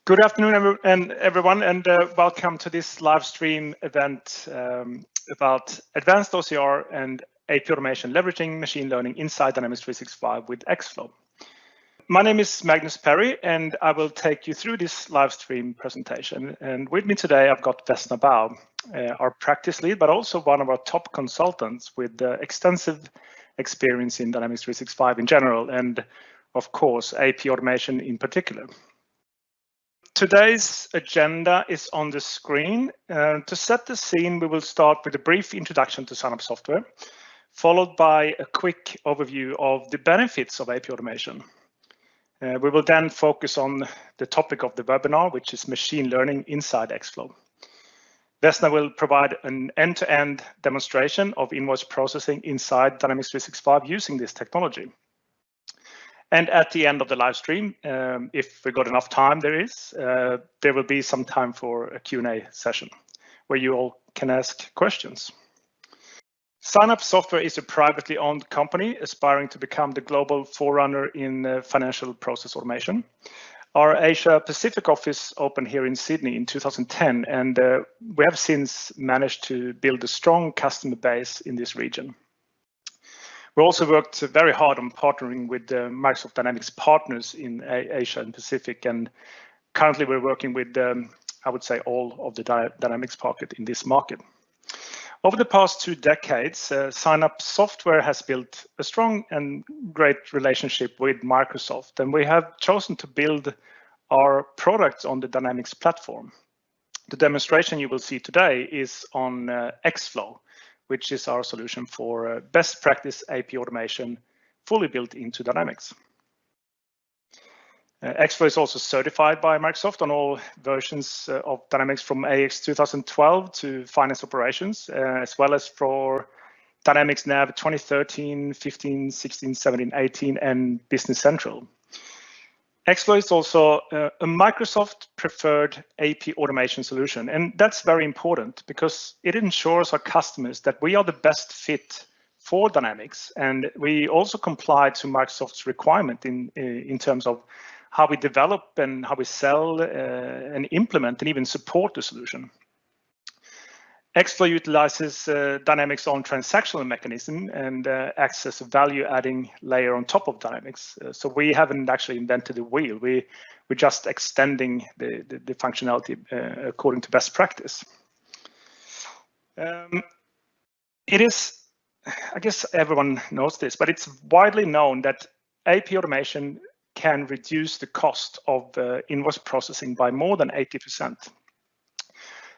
Good afternoon, everyone, and welcome to this live stream event about advanced OCR and AP automation leveraging machine learning inside Dynamics 365 with ExFlow. My name is Magnus Perry, and I will take you through this live stream presentation. And with me today, I've got Vesna Bao, our practice lead, but also one of our top consultants with extensive experience in Dynamics 365 in general, and of course, AP automation in particular. Today's agenda is on the screen. To set the scene, we will start with a brief introduction to SignUp software, followed by a quick overview of the benefits of AP automation. We will then focus on the topic of the webinar, which is machine learning inside ExFlow. Vesna will provide an end-to-end demonstration of invoice processing inside Dynamics 365 using this technology. And at the end of the live stream, if we got enough time, there will be some time for a Q&A session where you all can ask questions. SignUp Software is a privately owned company aspiring to become the global forerunner in financial process automation. Our Asia Pacific office opened here in Sydney in 2010, and we have since managed to build a strong customer base in this region. We also worked very hard on partnering with Microsoft Dynamics partners in Asia and Pacific, and currently we're working with, I would say, all of the Dynamics pocket in this market. Over the past 2 decades, SignUp Software has built a strong and great relationship with Microsoft, and we have chosen to build our products on the Dynamics platform. The demonstration you will see today is on ExFlow, which is our solution for best practice AP automation fully built into Dynamics. ExFlow is also certified by Microsoft on all versions of Dynamics from AX 2012 to Finance Operations, as well as for Dynamics NAV 2013, 15, 16, 17, 18, and Business Central. ExFlow is also a Microsoft preferred AP automation solution, and that's very important because it ensures our customers that we are the best fit for Dynamics, and we also comply to Microsoft's requirement in terms of how we develop and how we sell and implement and even support the solution. ExFlow utilizes Dynamics' own transactional mechanism and acts as a value-adding layer on top of Dynamics. So we haven't actually invented the wheel. We're just extending the functionality according to best practice. It is, I guess everyone knows this, but it's widely known that AP automation can reduce the cost of invoice processing by more than 80%.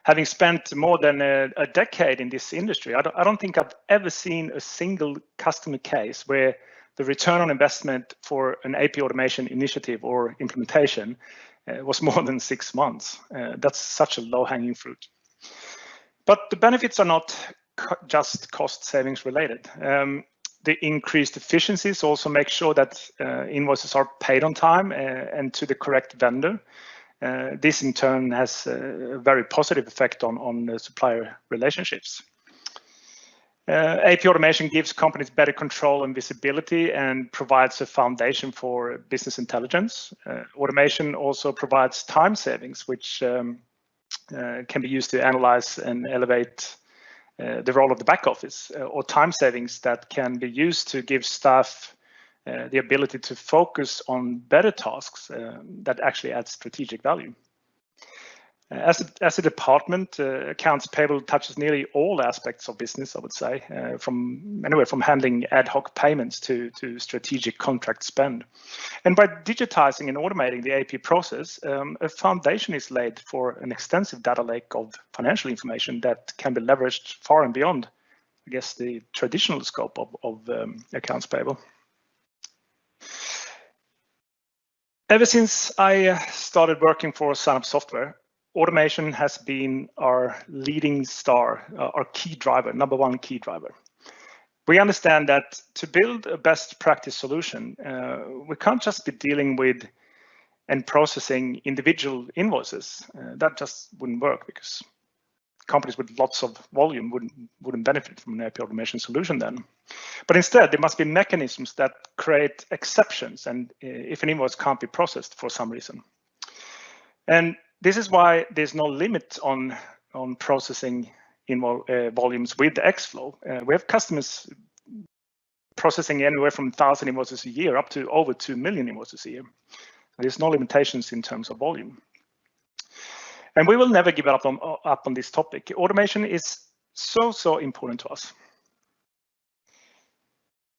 Having spent more than a decade in this industry, I don't think I've ever seen a single customer case where the return on investment for an AP automation initiative or implementation was more than 6 months. That's such a low-hanging fruit. But the benefits are not just cost savings related. The increased efficiencies also make sure that invoices are paid on time and to the correct vendor. This in turn has a very positive effect on the supplier relationships. AP automation gives companies better control and visibility and provides a foundation for business intelligence. Automation also provides time savings, which can be used to analyze and elevate the role of the back office, or time savings that can be used to give staff the ability to focus on better tasks that actually add strategic value. As a department, accounts payable touches nearly all aspects of business, I would say, from anywhere from handling ad hoc payments to strategic contract spend. And by digitizing and automating the AP process, a foundation is laid for an extensive data lake of financial information that can be leveraged far and beyond, I guess, the traditional scope of accounts payable. Ever since I started working for SignUp Software, automation has been our leading star, our key driver, #1 key driver. We understand that to build a best practice solution, we can't just be dealing with and processing individual invoices. That just wouldn't work because companies with lots of volume wouldn't benefit from an AP automation solution then. But instead, there must be mechanisms that create exceptions and if an invoice can't be processed for some reason. And this is why there's no limit on processing volumes with ExFlow. We have customers processing anywhere from 1,000 invoices a year up to over 2 million invoices a year. There's no limitations in terms of volume. And we will never give up on this topic. Automation is so important to us.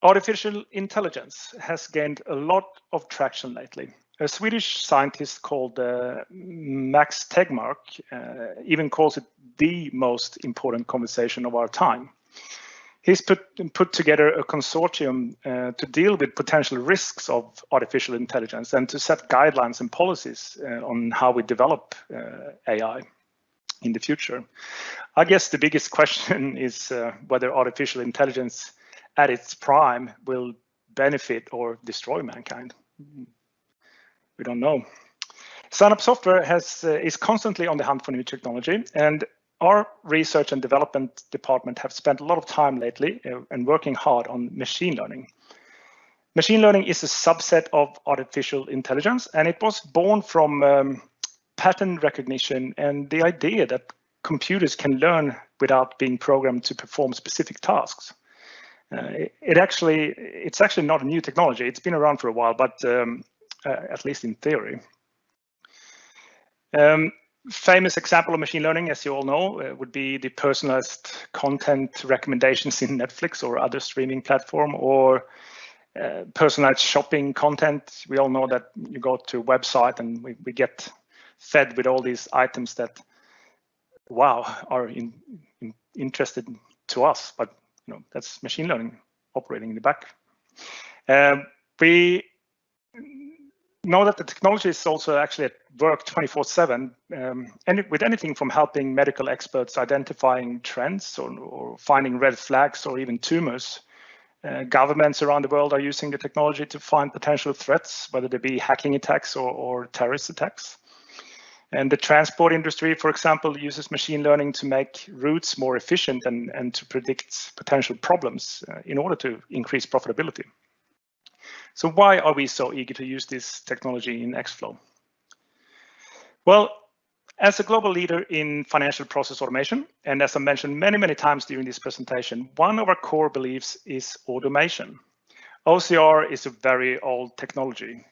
Artificial intelligence has gained a lot of traction lately. A Swedish scientist called Max Tegmark even calls it the most important conversation of our time. He's put together a consortium to deal with potential risks of artificial intelligence and to set guidelines and policies on how we develop AI in the future. I guess the biggest question is whether artificial intelligence at its prime will benefit or destroy mankind. We don't know. SignUp Software is constantly on the hunt for new technology, and our research and development department have spent a lot of time lately and working hard on machine learning. Machine learning is a subset of artificial intelligence, and it was born from pattern recognition and the idea that computers can learn without being programmed to perform specific tasks. It's actually not a new technology. It's been around for a while, but at least in theory. Famous example of machine learning, as you all know, would be the personalized content recommendations in Netflix or other streaming platform, or personalized shopping content. We all know that you go to a website and we get fed with all these items that, wow, are interested to us, but that's machine learning operating in the back. We know that the technology is also actually at work 24/7, and with anything from helping medical experts identifying trends or finding red flags or even tumors. Governments around the world are using the technology to find potential threats, whether they be hacking attacks or terrorist attacks. And the transport industry, for example, uses machine learning to make routes more efficient and to predict potential problems in order to increase profitability. So why are we so eager to use this technology in ExFlow? Well, as a global leader in financial process automation, and as I mentioned many times during this presentation, one of our core beliefs is automation. OCR is a very old technology,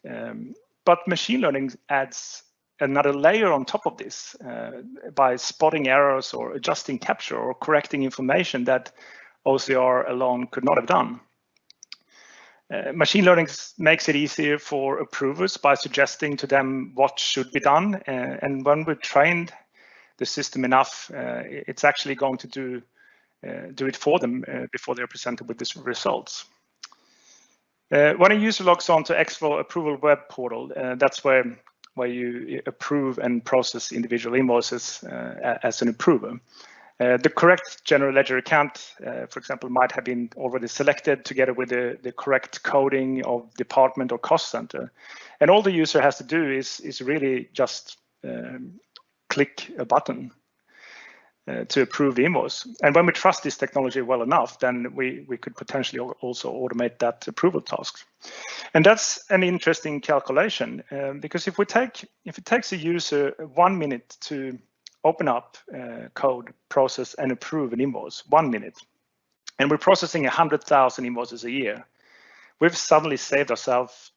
but machine learning adds another layer on top of this by spotting errors or adjusting capture or correcting information that OCR alone could not have done. Machine learning makes it easier for approvers by suggesting to them what should be done. And when we've trained the system enough, it's actually going to do it for them before they're presented with the results. When a user logs on to ExFlow Approval Web Portal, that's where you approve and process individual invoices as an approver. The correct general ledger account, for example, might have been already selected together with the correct coding of department or cost center. And all the user has to do is really just click a button to approve the invoice. And when we trust this technology well enough, then we could potentially also automate that approval task. And that's an interesting calculation because if it takes a user 1 minute to open up code, process, and approve an invoice, 1 minute, and we're processing 100,000 invoices a year, we've suddenly saved ourselves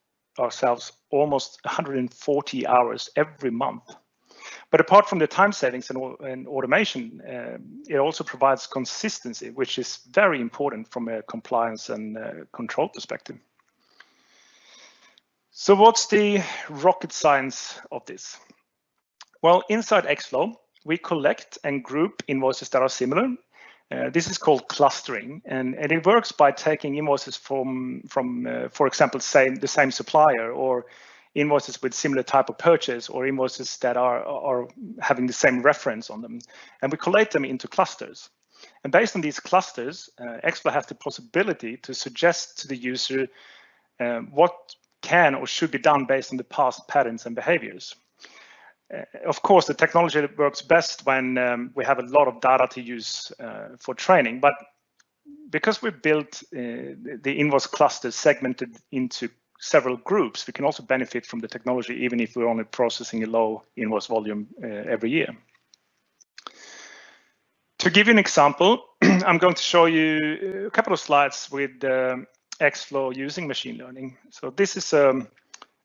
almost 140 hours every month. But apart from the time savings and automation, it also provides consistency, which is very important from a compliance and control perspective. So what's the rocket science of this? Well, inside ExFlow, we collect and group invoices that are similar. This is called clustering, and it works by taking invoices from for example, the same supplier, or invoices with similar type of purchase, or invoices that are having the same reference on them, and we collate them into clusters. And based on these clusters, ExFlow has the possibility to suggest to the user what can or should be done based on the past patterns and behaviors. Of course, the technology works best when we have a lot of data to use for training, but because we built the invoice clusters segmented into several groups, we can also benefit from the technology, even if we're only processing a low invoice volume every year. To give you an example, I'm going to show you a couple of slides with ExFlow using machine learning. So this is a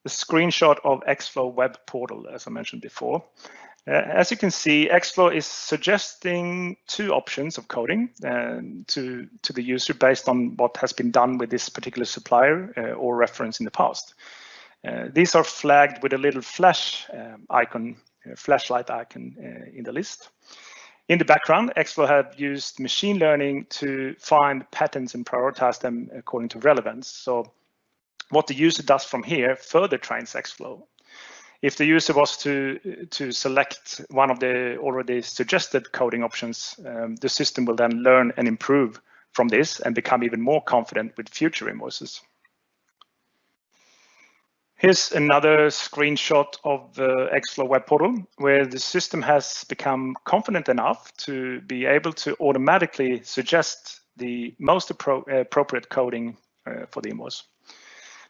screenshot of ExFlow web portal, as I mentioned before. As you can see, ExFlow is suggesting two options of coding to the user based on what has been done with this particular supplier or reference in the past. These are flagged with a little flash icon, flashlight icon in the list. In the background, ExFlow have used machine learning to find patterns and prioritize them according to relevance. So what the user does from here further trains ExFlow. If the user was to select one of the already suggested coding options, the system will then learn and improve from this and become even more confident with future invoices. Here's another screenshot of the ExFlow web portal, where the system has become confident enough to be able to automatically suggest the most appropriate coding for the invoice.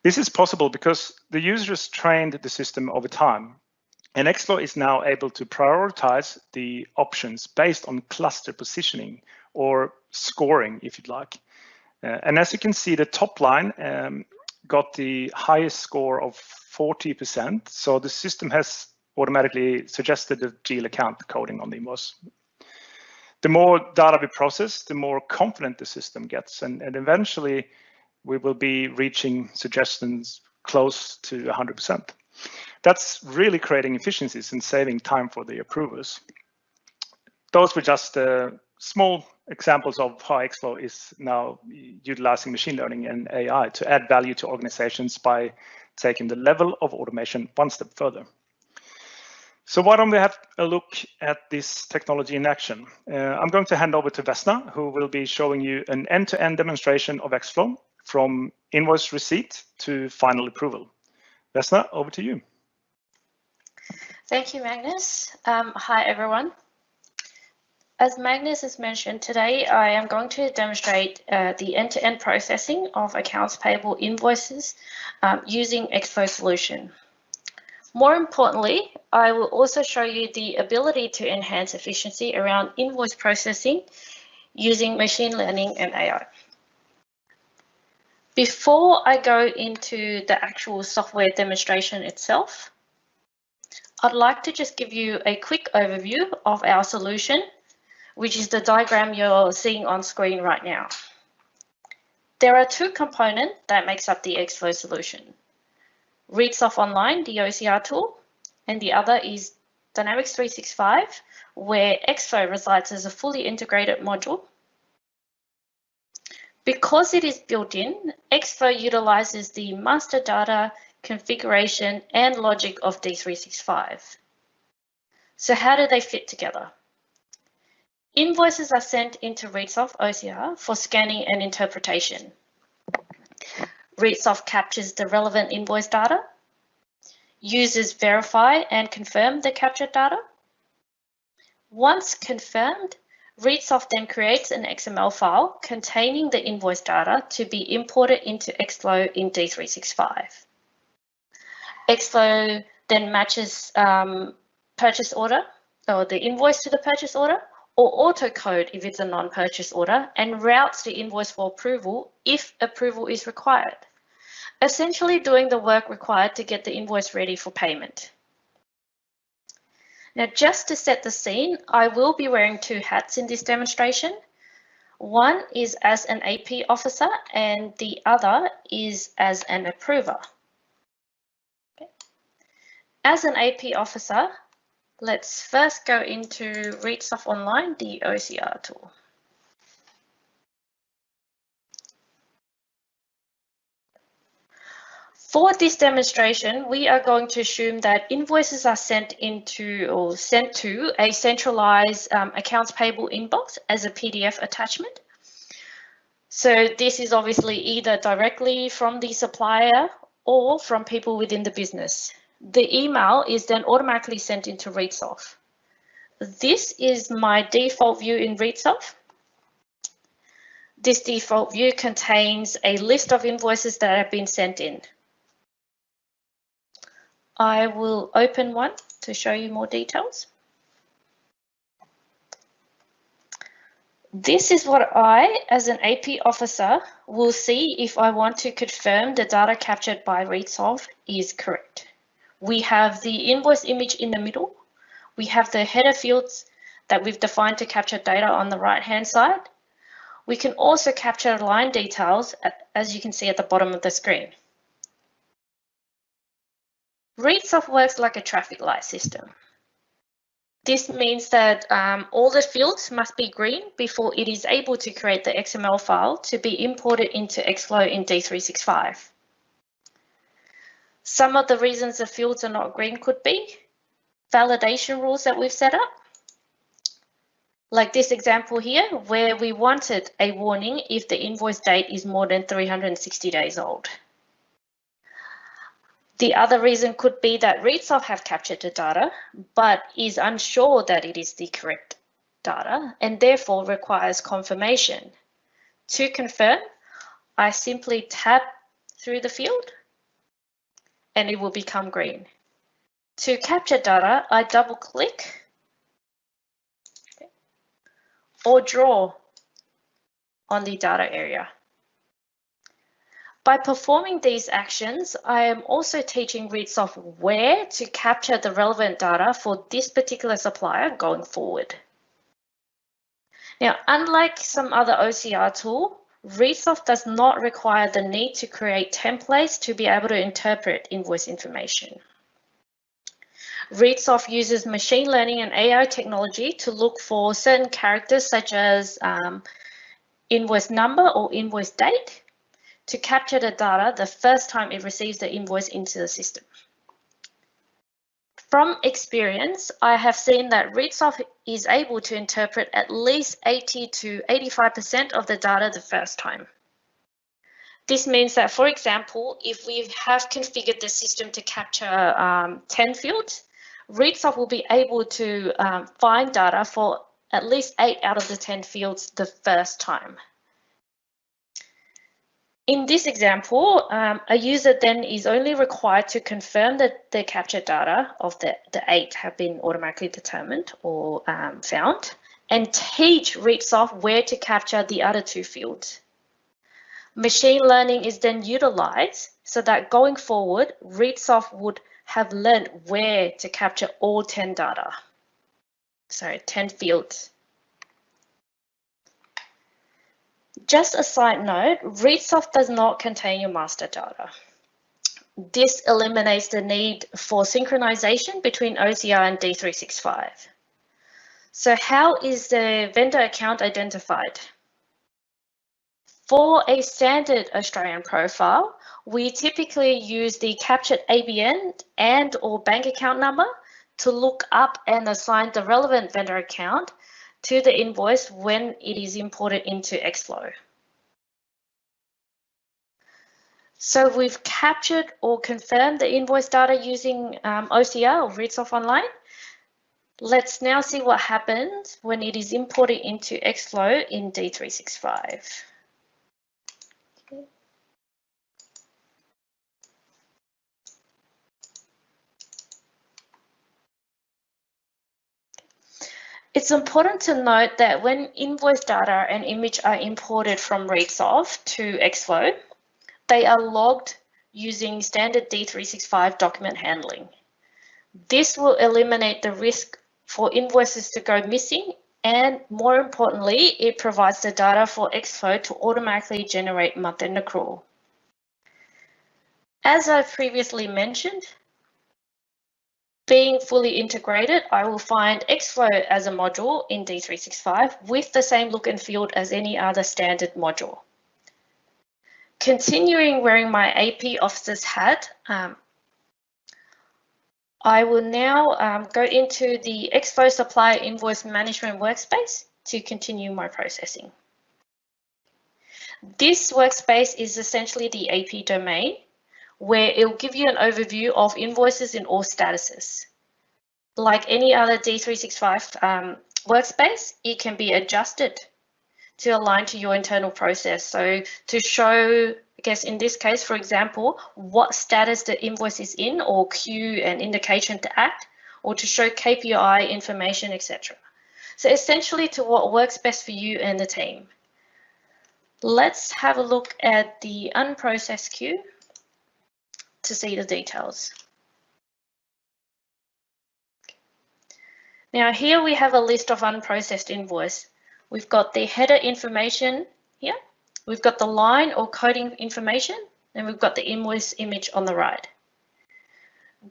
This is possible because the users trained the system over time, and ExFlow is now able to prioritize the options based on cluster positioning or scoring, if you'd like. And as you can see, the top line got the highest score of 40%. So the system has automatically suggested the GL account coding on the invoice. The more data we process, the more confident the system gets, and eventually we will be reaching suggestions close to 100%. That's really creating efficiencies and saving time for the approvers. Those were just small examples of how ExFlow is now utilizing machine learning and AI to add value to organizations by taking the level of automation one step further. So why don't we have a look at this technology in action? I'm going to hand over to Vesna, who will be showing you an end-to-end demonstration of ExFlow from invoice receipt to final approval. Vesna, over to you. Thank you, Magnus. Hi, everyone. As Magnus has mentioned, today I am going to demonstrate the end-to-end processing of accounts payable invoices using ExFlow solution. More importantly, I will also show you the ability to enhance efficiency around invoice processing using machine learning and AI. Before I go into the actual software demonstration itself, I'd like to just give you a quick overview of our solution, which is the diagram you're seeing on screen right now. There are two components that makes up the ExFlow solution. ReadSoft Online, the OCR tool, and the other is Dynamics 365, where ExFlow resides as a fully integrated module. Because it is built in, ExFlow utilizes the master data, configuration, and logic of D365. So how do they fit together? Invoices are sent into ReadSoft OCR for scanning and interpretation. ReadSoft captures the relevant invoice data. Users verify and confirm the captured data. Once confirmed, ReadSoft then creates an XML file containing the invoice data to be imported into ExFlow in D365. ExFlow then matches purchase order or the invoice to the purchase order, or auto code if it's a non-purchase order, and routes the invoice for approval if approval is required, essentially doing the work required to get the invoice ready for payment. Now, just to set the scene, I will be wearing two hats in this demonstration. One is as an AP officer and the other is as an approver. Okay. As an AP officer, let's first go into ReadSoft Online, the OCR tool. For this demonstration, we are going to assume that invoices are sent into or sent to a centralized accounts payable inbox as a PDF attachment. So this is obviously either directly from the supplier or from people within the business. The email is then automatically sent into ReadSoft. This is my default view in ReadSoft. This default view contains a list of invoices that have been sent in. I will open one to show you more details. This is what I, as an AP officer, will see if I want to confirm the data captured by ReadSoft is correct. We have the invoice image in the middle. We have the header fields that we've defined to capture data on the right-hand side. We can also capture line details, as you can see at the bottom of the screen. ReadSoft works like a traffic light system. This means that all the fields must be green before it is able to create the XML file to be imported into ExFlow in D365. Some of the reasons the fields are not green could be validation rules that we've set up. Like this example here, where we wanted a warning if the invoice date is more than 360 days old. The other reason could be that ReadSoft have captured the data, but is unsure that it is the correct data and therefore requires confirmation. To confirm, I simply tap through the field and it will become green. To capture data, I double click or draw on the data area. By performing these actions, I am also teaching ReadSoft where to capture the relevant data for this particular supplier going forward. Now, unlike some other OCR tool, ReadSoft does not require the need to create templates to be able to interpret invoice information. ReadSoft uses machine learning and AI technology to look for certain characters such as invoice number or invoice date to capture the data the first time it receives the invoice into the system. From experience, I have seen that ReadSoft is able to interpret at least 80 to 85% of the data the first time. This means that, for example, if we have configured the system to capture 10 fields, ReadSoft will be able to find data for at least 8 out of the 10 fields the first time. In this example, a user then is only required to confirm that the captured data of the 8 have been automatically determined or found, and teach ReadSoft where to capture the other 2 fields. Machine learning is then utilized so that going forward, ReadSoft would have learned where to capture all 10 fields. Just a side note, ReadSoft does not contain your master data. This eliminates the need for synchronization between OCR and D365. So how is the vendor account identified? For a standard Australian profile, we typically use the captured ABN and or bank account number to look up and assign the relevant vendor account to the invoice when it is imported into ExFlow. So we've captured or confirmed the invoice data using OCR or ReadSoft Online. Let's now see what happens when it is imported into ExFlow in D365. It's important to note that when invoice data and image are imported from ReadSoft to ExFlow, they are logged using standard D365 document handling. This will eliminate the risk for invoices to go missing, and more importantly, it provides the data for ExFlow to automatically generate month-end accrual. As I previously mentioned, being fully integrated, I will find ExFlow as a module in D365 with the same look and feel as any other standard module. Continuing wearing my AP officer's hat, I will now go into the ExFlow Supplier Invoice Management Workspace to continue my processing. This workspace is essentially the AP domain, where it will give you an overview of invoices in all statuses. Like any other D365 workspace, it can be adjusted to align to your internal process. So to show guess in this case, for example, what status the invoice is in, or queue and indication to act, or to show KPI information, etc. So essentially to what works best for you and the team. Let's have a look at the unprocessed queue to see the details. Now here we have a list of unprocessed invoice. We've got the header information here. We've got the line or coding information, and we've got the invoice image on the right.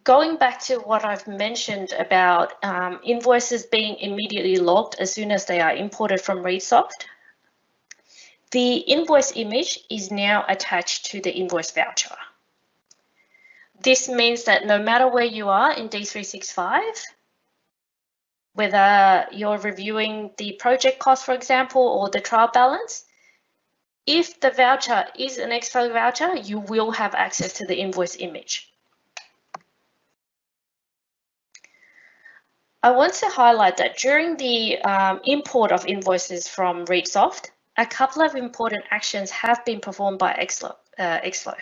Going back to what I've mentioned about invoices being immediately logged as soon as they are imported from ReadSoft, the invoice image is now attached to the invoice voucher. This means that no matter where you are in D365, whether you're reviewing the project cost, for example, or the trial balance, if the voucher is an ExFlow voucher, you will have access to the invoice image. I want to highlight that during the import of invoices from ReadSoft, a couple of important actions have been performed by ExFlow.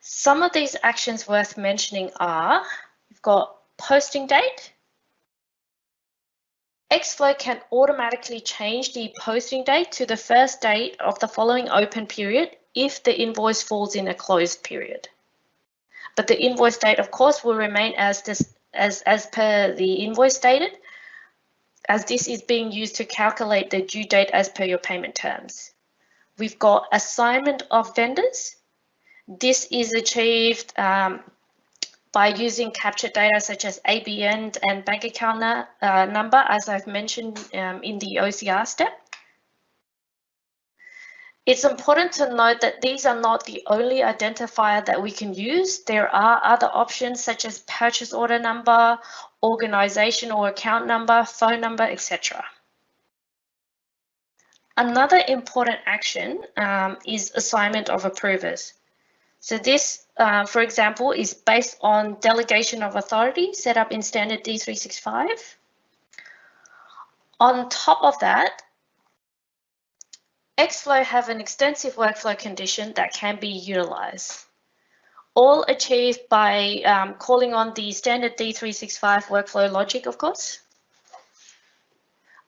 Some of these actions worth mentioning are, we've got posting date. ExFlow can automatically change the posting date to the first date of the following open period if the invoice falls in a closed period. But the invoice date, of course, will remain as per the invoice stated, as this is being used to calculate the due date as per your payment terms. We've got assignment of vendors. This is achieved by using captured data such as ABN and bank account number, as I've mentioned in the OCR step. It's important to note that these are not the only identifier that we can use. There are other options such as purchase order number, organization or account number, phone number, etc. Another important action is assignment of approvers. So this, for example, is based on delegation of authority set up in standard D365. On top of that, ExFlow have an extensive workflow condition that can be utilized, all achieved by calling on the standard D365 workflow logic, of course.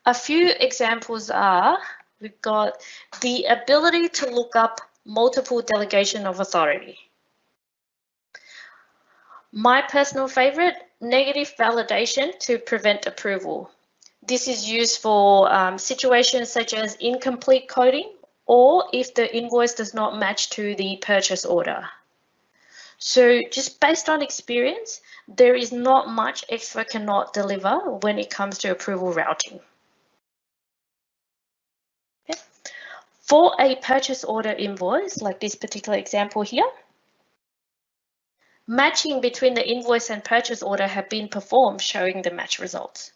A few examples are, we've got the ability to look up multiple delegation of authority. My personal favorite, negative validation to prevent approval. This is used for situations such as incomplete coding or if the invoice does not match to the purchase order. So just based on experience, there is not much ExFlow cannot deliver when it comes to approval routing. Okay. For a purchase order invoice, like this particular example here, matching between the invoice and purchase order have been performed, showing the match results.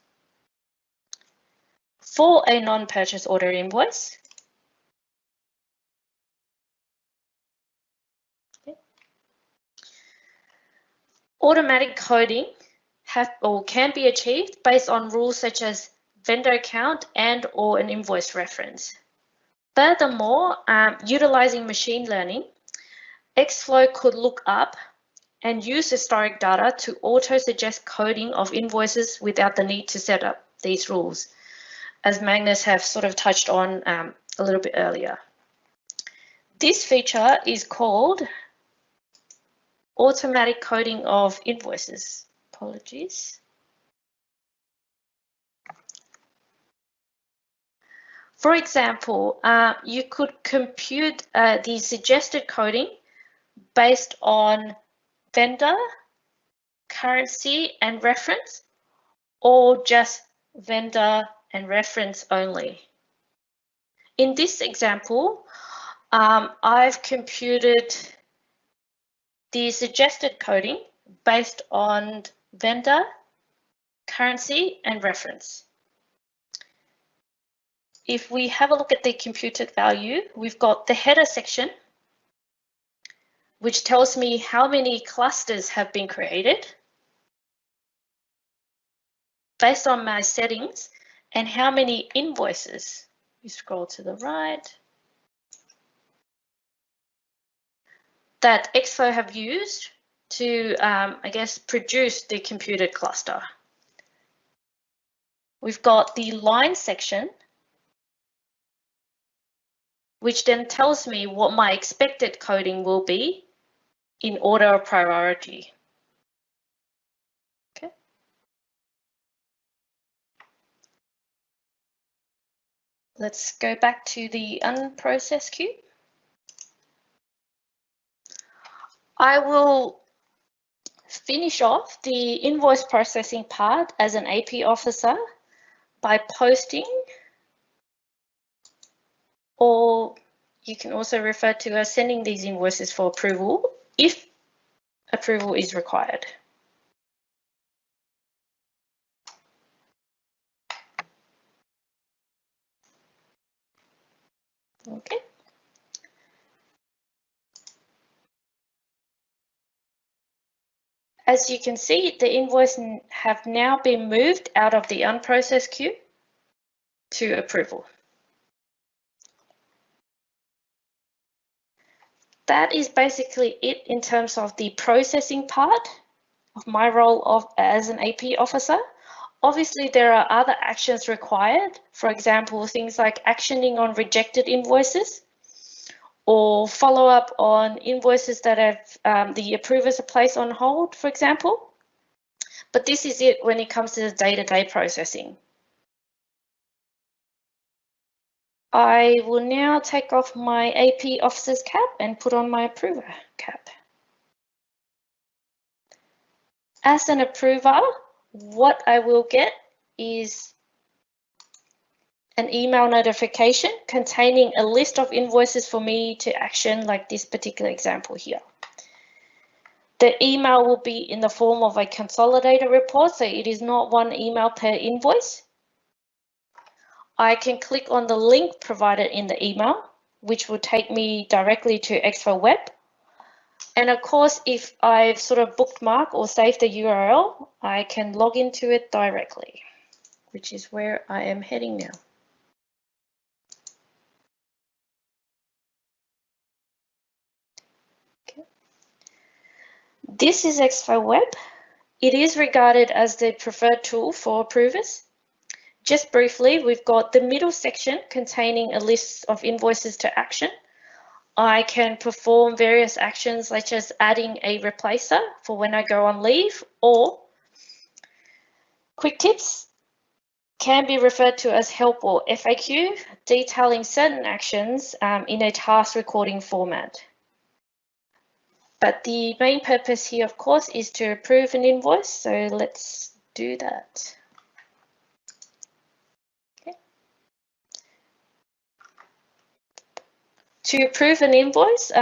For a non-purchase order invoice, automatic coding can be achieved based on rules such as vendor account and or an invoice reference. Furthermore, utilizing machine learning, ExFlow could look up and use historic data to auto-suggest coding of invoices without the need to set up these rules, as Magnus have sort of touched on a little bit earlier. This feature is called automatic coding of invoices. Apologies. For example, you could compute the suggested coding based on vendor, currency, and reference, or just vendor and reference only. In this example, I've computed the suggested coding based on vendor, currency, and reference. If we have a look at the computed value, we've got the header section, which tells me how many clusters have been created based on my settings and how many invoices. You scroll to the right. that ExFlow have used to, I guess, produce the computed cluster. We've got the line section, which then tells me what my expected coding will be in order of priority. Okay. Let's go back to the unprocessed queue. I will finish off the invoice processing part as an AP officer by posting, or you can also refer to as sending these invoices for approval if approval is required. Okay. As you can see, the invoices have now been moved out of the unprocessed queue to approval. That is basically it in terms of the processing part of my role as an AP officer. Obviously, there are other actions required. For example, things like actioning on rejected invoices or follow up on invoices that have the approvers are placed on hold, for example. But this is it when it comes to the day-to-day processing. I will now take off my AP officer's cap and put on my approver cap. As an approver, what I will get is an email notification containing a list of invoices for me to action, like this particular example here. The email will be in the form of a consolidated report, so it is not one email per invoice. I can click on the link provided in the email, which will take me directly to ExFlow Web. And of course, if I've sort of bookmarked or saved the URL, I can log into it directly, which is where I am heading now. Okay. This is ExFlow Web. It is regarded as the preferred tool for approvers. Just briefly, we've got the middle section containing a list of invoices to action. I can perform various actions such as adding a replacer for when I go on leave, or quick tips can be referred to as help or FAQ, detailing certain actions in a task recording format. But the main purpose here, of course, is to approve an invoice, so let's do that. To approve an invoice,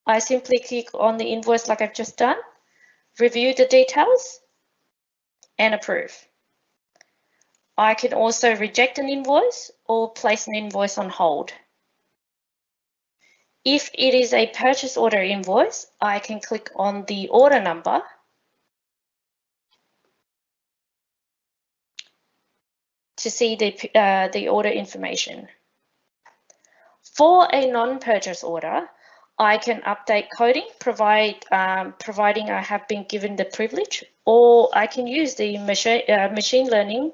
I simply click on the invoice like I've just done, review the details, and approve. I can also reject an invoice or place an invoice on hold. If it is a purchase order invoice, I can click on the order number to see the order information. For a non-purchase order, I can update coding, providing I have been given the privilege, or I can use the machine learning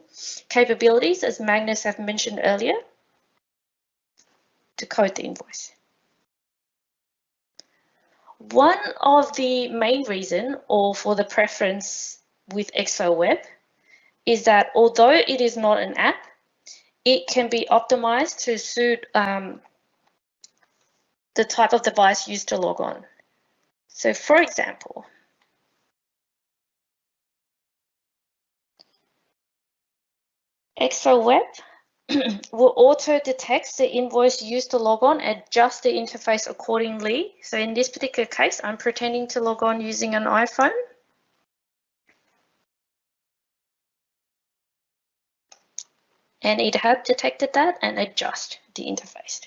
capabilities, as Magnus have mentioned earlier, to code the invoice. One of the main reasons, or for the preference with ExFlow Web, is that although it is not an app, it can be optimized to suit the type of device used to log on. So for example, ExFlow Web will auto detect the invoice used to log on and adjust the interface accordingly. So in this particular case, I'm pretending to log on using an iPhone. And it has detected that and adjust the interface.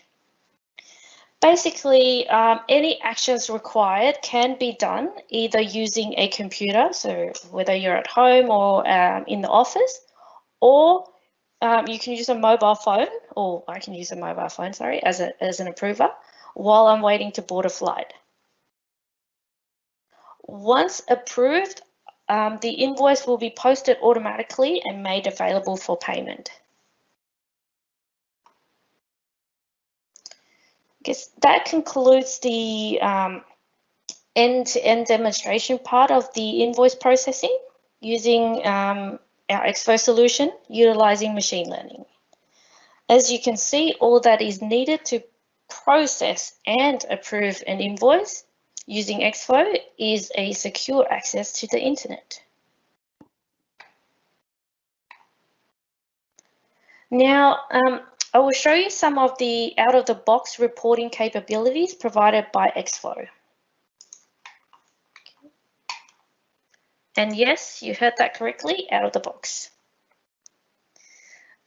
Basically, any actions required can be done either using a computer, so whether you're at home or in the office, or you can use a mobile phone, or I can use a mobile phone, sorry, as an approver, while I'm waiting to board a flight. Once approved, the invoice will be posted automatically and made available for payment. I guess that concludes the end-to-end demonstration part of the invoice processing using our ExFlow solution utilizing machine learning. As you can see, all that is needed to process and approve an invoice using ExFlow is a secure access to the internet. Now, I will show you some of the out-of-the-box reporting capabilities provided by ExFlow. And yes, you heard that correctly, out of the box.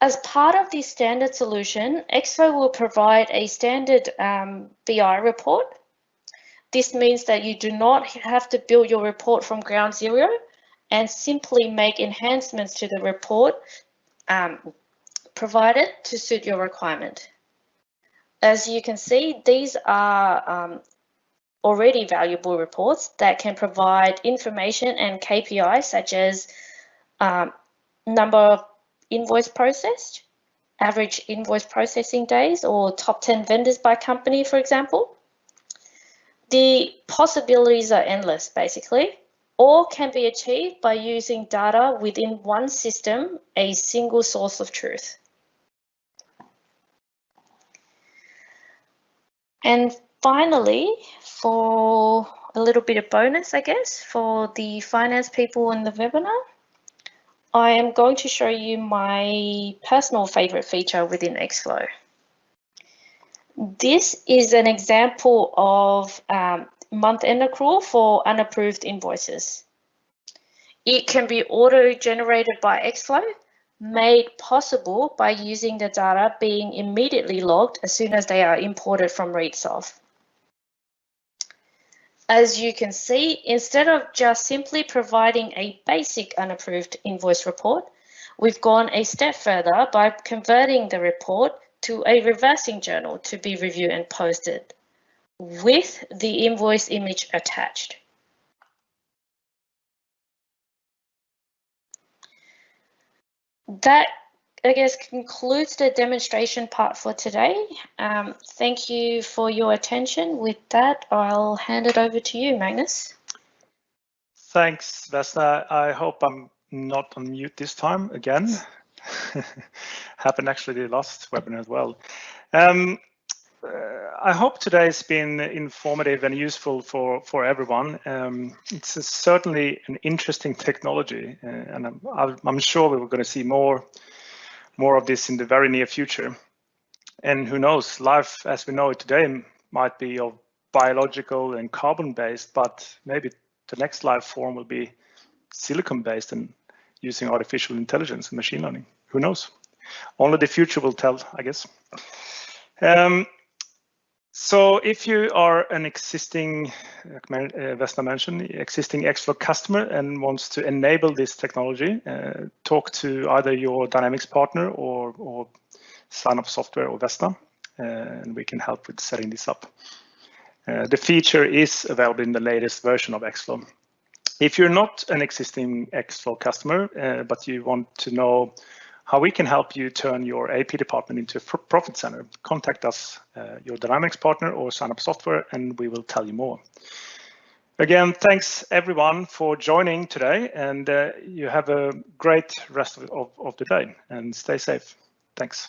As part of the standard solution, ExFlow will provide a standard BI report. This means that you do not have to build your report from ground zero and simply make enhancements to the report provided to suit your requirement. As you can see, these are already valuable reports that can provide information and KPIs such as number of invoice processed, average invoice processing days, or top 10 vendors by company, for example. The possibilities are endless, basically. All can be achieved by using data within one system, a single source of truth. And finally, for a little bit of bonus, I guess, for the finance people in the webinar, I am going to show you my personal favorite feature within ExFlow. This is an example of month-end accrual for unapproved invoices. It can be auto-generated by ExFlow, made possible by using the data being immediately logged as soon as they are imported from ReadSoft. As you can see, instead of just simply providing a basic unapproved invoice report, we've gone a step further by converting the report to a reversing journal to be reviewed and posted with the invoice image attached. That, I guess, concludes the demonstration part for today. Thank you for your attention. With that, I'll hand it over to you, Magnus. Thanks, Vesna. I hope I'm not on mute this time again. Happened actually the last webinar as well. I hope today's been informative and useful for everyone. It's certainly an interesting technology, and I'm sure we're going to see more of this in the very near future. And who knows, life as we know it today might be of biological and carbon-based, but maybe the next life form will be silicon-based and using artificial intelligence and machine learning. Who knows? Only the future will tell, I guess. So if you are an existing, like Vesna mentioned, existing ExFlow customer and wants to enable this technology, talk to either your Dynamics partner or SignUp software or Vesna, and we can help with setting this up. The feature is available in the latest version of ExFlow. If you're not an existing ExFlow customer, but you want to know how we can help you turn your AP department into a profit center, contact us, your Dynamics partner or SignUp software, and we will tell you more. Again, thanks everyone for joining today, and you have a great rest of the day, and stay safe. Thanks.